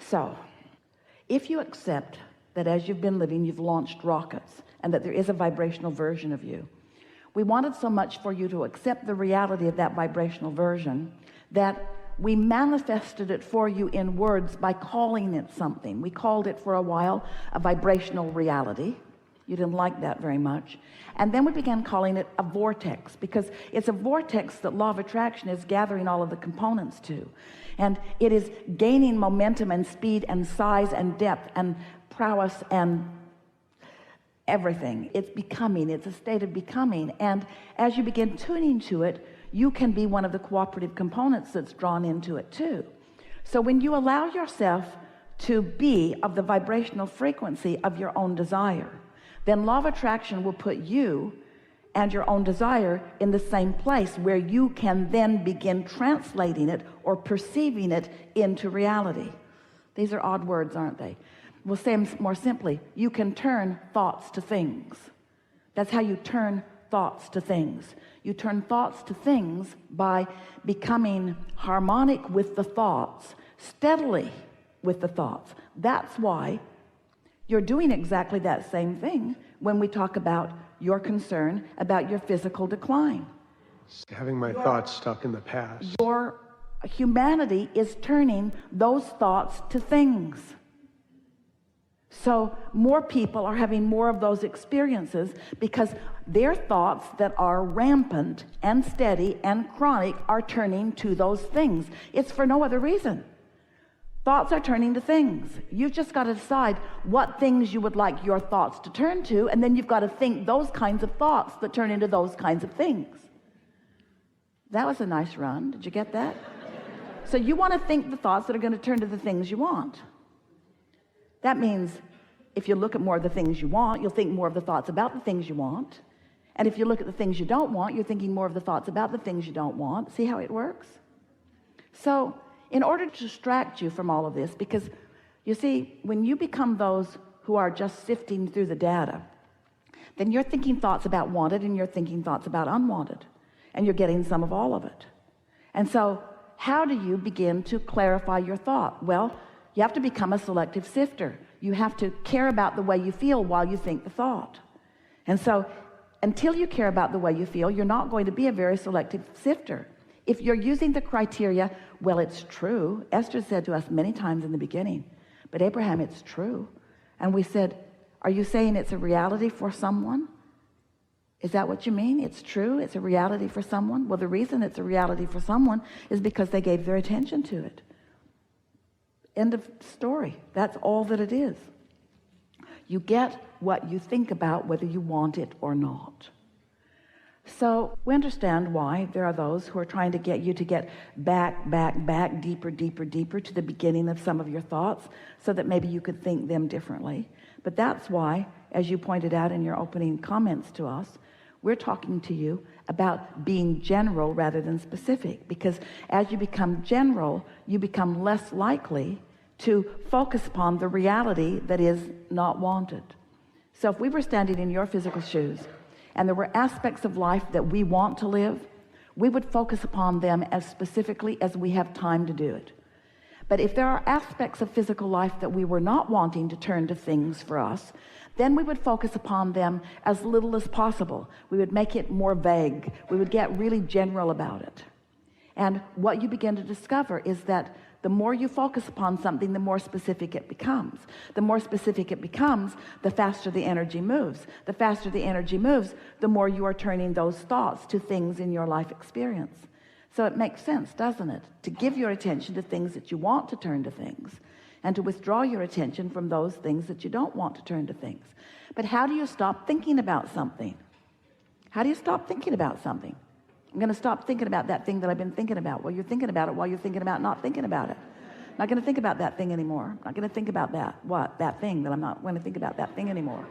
So if you accept that as you've been living, you've launched rockets and that there is a vibrational version of you, we wanted so much for you to accept the reality of that vibrational version that we manifested it for you in words by calling it something. We called it for a while a vibrational reality. You didn't like that very much. And then we began calling it a vortex, because it's a vortex that law of attraction is gathering all of the components to. And it is gaining momentum and speed and size and depth and prowess and everything. It's becoming, it's a state of becoming. And as you begin tuning to it, you can be one of the cooperative components that's drawn into it too. So when you allow yourself to be of the vibrational frequency of your own desire, then law of attraction will put you and your own desire in the same place where you can then begin translating it or perceiving it into reality. These are odd words, aren't they? We'll say them more simply. You can turn thoughts to things. That's how you turn thoughts to things. You turn thoughts to things by becoming harmonic with the thoughts, steadily with the thoughts. That's why you're doing exactly that same thing when we talk about your concern about your physical decline. Having my thoughts stuck in the past. Your humanity is turning those thoughts to things. So more people are having more of those experiences because their thoughts that are rampant and steady and chronic are turning to those things. It's for no other reason. Thoughts are turning to things. You've just got to decide what things you would like your thoughts to turn to, and then you've got to think those kinds of thoughts that turn into those kinds of things. That was a nice run. Did you get that? So you want to think the thoughts that are going to turn to the things you want. That means if you look at more of the things you want, you'll think more of the thoughts about the things you want. And if you look at the things you don't want, you're thinking more of the thoughts about the things you don't want. See how it works? So in order to distract you from all of this, because you see, when you become those who are just sifting through the data, then you're thinking thoughts about wanted and you're thinking thoughts about unwanted, and you're getting some of all of it. And so how do you begin to clarify your thought? Well, you have to become a selective sifter. You have to care about the way you feel while you think the thought. And so until you care about the way you feel, you're not going to be a very selective sifter. If you're using the criteria, well, it's true. Esther said to us many times in the beginning, but Abraham, it's true. And we said, are you saying it's a reality for someone? Is that what you mean? It's true, it's a reality for someone? Well, the reason it's a reality for someone is because they gave their attention to it. End of story. That's all that it is. You get what you think about, whether you want it or not. So we understand why there are those who are trying to get you to get back, deeper to the beginning of some of your thoughts so that maybe you could think them differently. But that's why, as you pointed out in your opening comments to us, we're talking to you about being general rather than specific, because as you become general, you become less likely to focus upon the reality that is not wanted. So if we were standing in your physical shoes and there were aspects of life that we want to live, we would focus upon them as specifically as we have time to do it. But if there are aspects of physical life that we were not wanting to turn to things for us, then we would focus upon them as little as possible. We would make it more vague. We would get really general about it. And what you begin to discover is that the more you focus upon something, the more specific it becomes. The more specific it becomes, the faster the energy moves. The faster the energy moves, the more you are turning those thoughts to things in your life experience. So it makes sense, doesn't it, to give your attention to things that you want to turn to things, and to withdraw your attention from those things that you don't want to turn to things. But how do you stop thinking about something? How do you stop thinking about something? I'm going to stop thinking about that thing that I've been thinking about. Well, you're thinking about it while you're thinking about not thinking about it. I'm not going to think about that thing anymore. I'm not going to think about that thing that I'm not going to think about that thing anymore.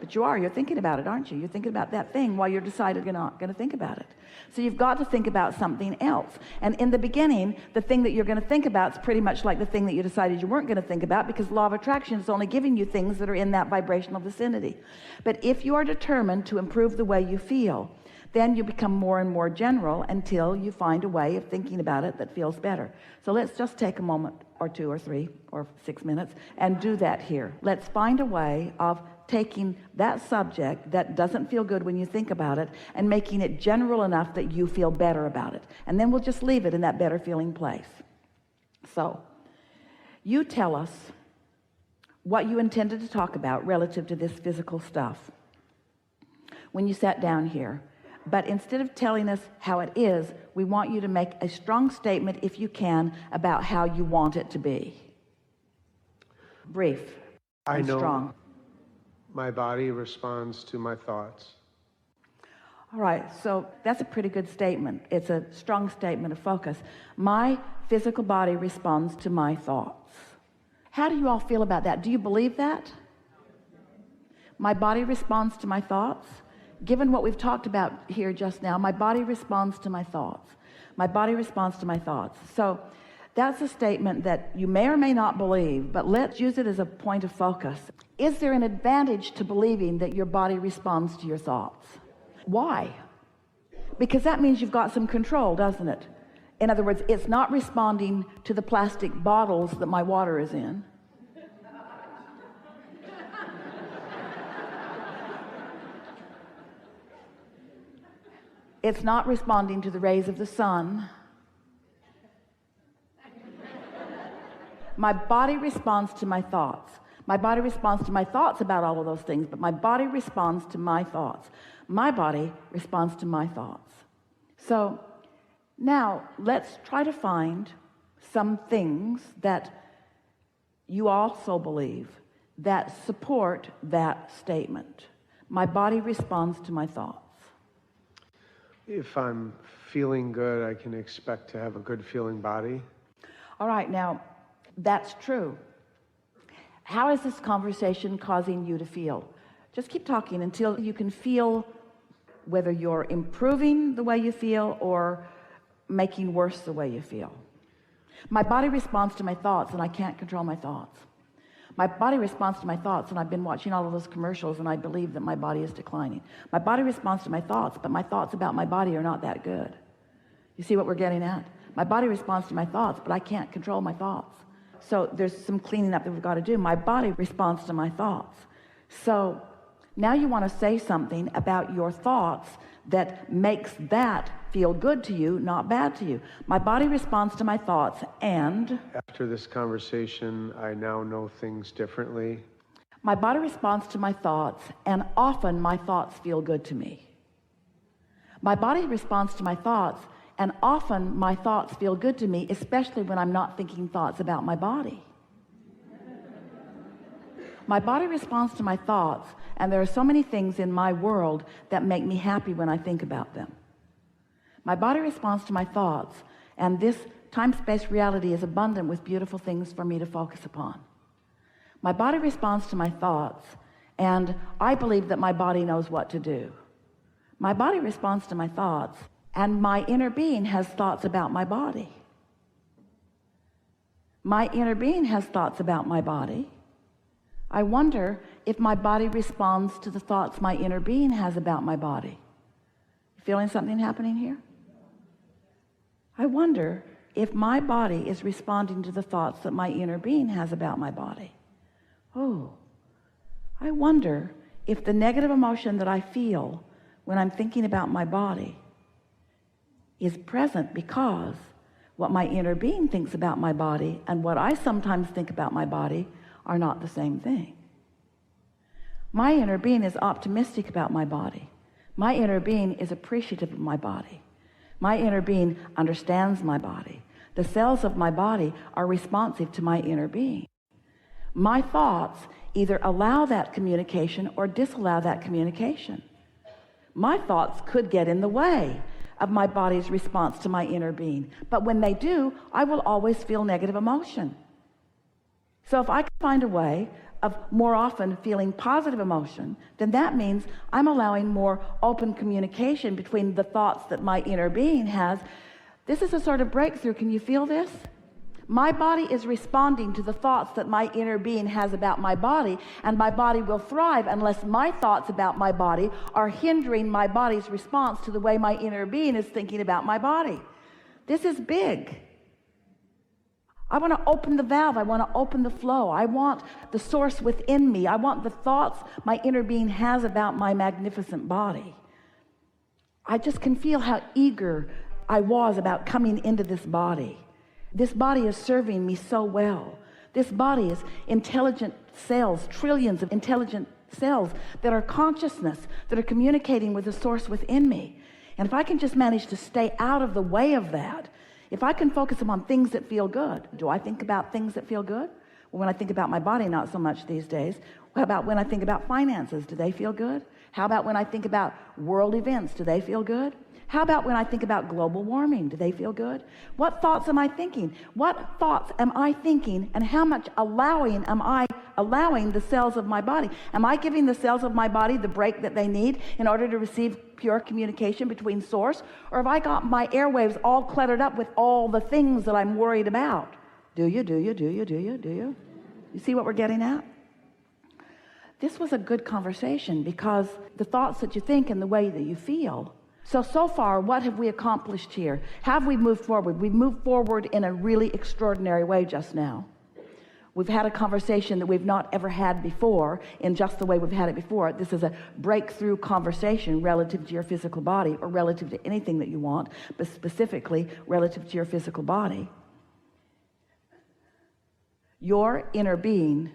But you're thinking about it, aren't you? You're thinking about that thing while you're decided you're not going to think about it. So you've got to think about something else. And in the beginning, the thing that you're going to think about is pretty much like the thing that you decided you weren't going to think about, because law of attraction is only giving you things that are in that vibrational vicinity. But if you are determined to improve the way you feel, then you become more and more general until you find a way of thinking about it that feels better. So let's just take a moment or 2 or 3 or 6 minutes and do that here. Let's find a way of taking that subject that doesn't feel good when you think about it and making it general enough that you feel better about it. And then we'll just leave it in that better feeling place. So, you tell us what you intended to talk about relative to this physical stuff when you sat down here. But instead of telling us how it is, we want you to make a strong statement, if you can, about how you want it to be. Brief I and know strong. my body responds to my thoughts. All right, so that's a pretty good statement. It's a strong statement of focus. My physical body responds to my thoughts. How do you all feel about that? Do you believe that? My body responds to my thoughts? Given what we've talked about here just now, my body responds to my thoughts. My body responds to my thoughts. So that's a statement that you may or may not believe, but let's use it as a point of focus. Is there an advantage to believing that your body responds to your thoughts? Why? Because that means you've got some control, doesn't it? In other words, it's not responding to the plastic bottles that my water is in. It's not responding to the rays of the sun. My body responds to my thoughts. My body responds to my thoughts about all of those things, but my body responds to my thoughts. My body responds to my thoughts. So now let's try to find some things that you also believe that support that statement. My body responds to my thoughts. If I'm feeling good, I can expect to have a good feeling body. All right, now that's true. How is this conversation causing you to feel? Just keep talking until you can feel whether you're improving the way you feel or making worse the way you feel. My body responds to my thoughts, and I can't control my thoughts. My body responds to my thoughts, and I've been watching all of those commercials, and I believe that my body is declining. My body responds to my thoughts, but my thoughts about my body are not that good. You see what we're getting at? My body responds to my thoughts, but I can't control my thoughts. So there's some cleaning up that we've got to do. My body responds to my thoughts. So now you want to say something about your thoughts that makes that feel good to you, not bad to you. My body responds to my thoughts, and After this conversation, I now know things differently. my body responds to my thoughts, and often my thoughts feel good to me. My body responds to my thoughts, and often my thoughts feel good to me, especially when I'm not thinking thoughts about my body. My body responds to my thoughts, and there are so many things in my world that make me happy when I think about them. My body responds to my thoughts, and this time-space reality is abundant with beautiful things for me to focus upon. My body responds to my thoughts, and I believe that my body knows what to do. My body responds to my thoughts, and my inner being has thoughts about my body. My inner being has thoughts about my body. I wonder if my body responds to the thoughts my inner being has about my body. Feeling something happening here? I wonder if my body is responding to the thoughts that my inner being has about my body. Oh, I wonder if the negative emotion that I feel when I'm thinking about my body is present because what my inner being thinks about my body and what I sometimes think about my body are not the same thing. My inner being is optimistic about my body. My inner being is appreciative of my body. My inner being understands my body. The cells of my body are responsive to my inner being. My thoughts either allow that communication or disallow that communication. My thoughts could get in the way of my body's response to my inner being, but when they do, I will always feel negative emotion. So if I can find a way of more often feeling positive emotion, then that means I'm allowing more open communication between the thoughts that my inner being has. This is a sort of breakthrough. Can you feel this? My body is responding to the thoughts that my inner being has about my body, and my body will thrive unless my thoughts about my body are hindering my body's response to the way my inner being is thinking about my body. This is big. I want to open the valve. I want to open the flow. I want the source within me. I want the thoughts my inner being has about my magnificent body. I just can feel how eager I was about coming into this body. This body is serving me so well. This body is intelligent cells, trillions of intelligent cells that are consciousness, that are communicating with the source within me. And if I can just manage to stay out of the way of that, if I can focus on things that feel good. Do I think about things that feel good? Well, when I think about my body, not so much these days. How about when I think about finances? Do they feel good? How about when I think about world events? Do they feel good? How about when I think about global warming? Do they feel good? What thoughts am I thinking? What thoughts am I thinking? And how much allowing am I allowing the cells of my body? Am I giving the cells of my body the break that they need in order to receive pure communication between source? Or have I got my airwaves all cluttered up with all the things that I'm worried about? Do you? You see what we're getting at? This was a good conversation, because the thoughts that you think and the way that you feel. So far, what have we accomplished here? Have we moved forward? We've moved forward in a really extraordinary way just now. We've had a conversation that we've not ever had before in just the way we've had it before. This is a breakthrough conversation relative to your physical body, or relative to anything that you want, but specifically relative to your physical body. Your inner being,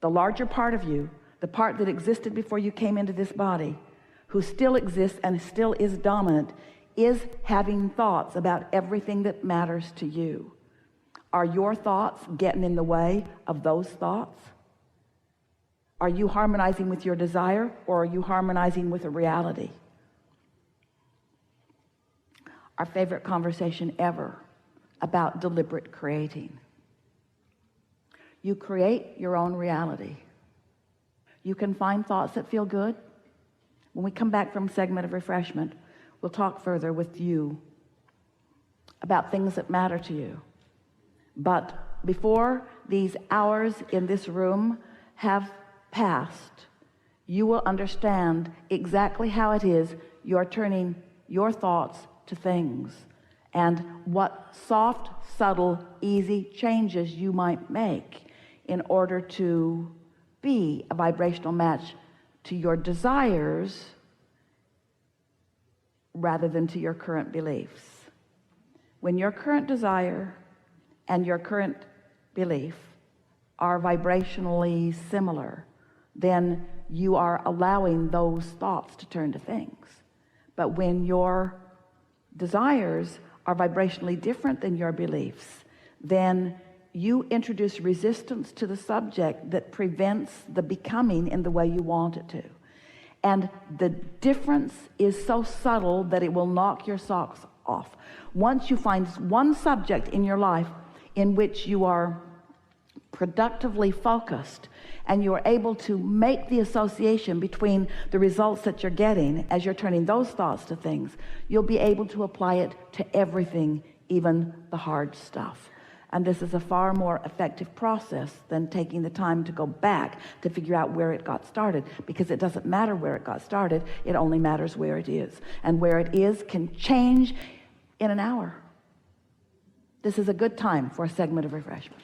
the larger part of you, the part that existed before you came into this body, who still exists and still is dominant, is having thoughts about everything that matters to you. Are your thoughts getting in the way of those thoughts? Are you harmonizing with your desire, or are you harmonizing with a reality? Our favorite conversation ever about deliberate creating. You create your own reality. You can find thoughts that feel good. When we come back from segment of refreshment, we'll talk further with you about things that matter to you. But before these hours in this room have passed, you will understand exactly how it is you're turning your thoughts to things, and what soft, subtle, easy changes you might make in order to be a vibrational match to your desires rather than to your current beliefs. When your current desire and your current belief are vibrationally similar, then you are allowing those thoughts to turn to things. But when your desires are vibrationally different than your beliefs, then you introduce resistance to the subject that prevents the becoming in the way you want it to. And the difference is so subtle that it will knock your socks off. Once you find one subject in your life in which you are productively focused, and you are able to make the association between the results that you're getting as you're turning those thoughts to things, you'll be able to apply it to everything, even the hard stuff. And this is a far more effective process than taking the time to go back to figure out where it got started, because it doesn't matter where it got started, it only matters where it is. And where it is can change in an hour. This is a good time for a segment of refreshment.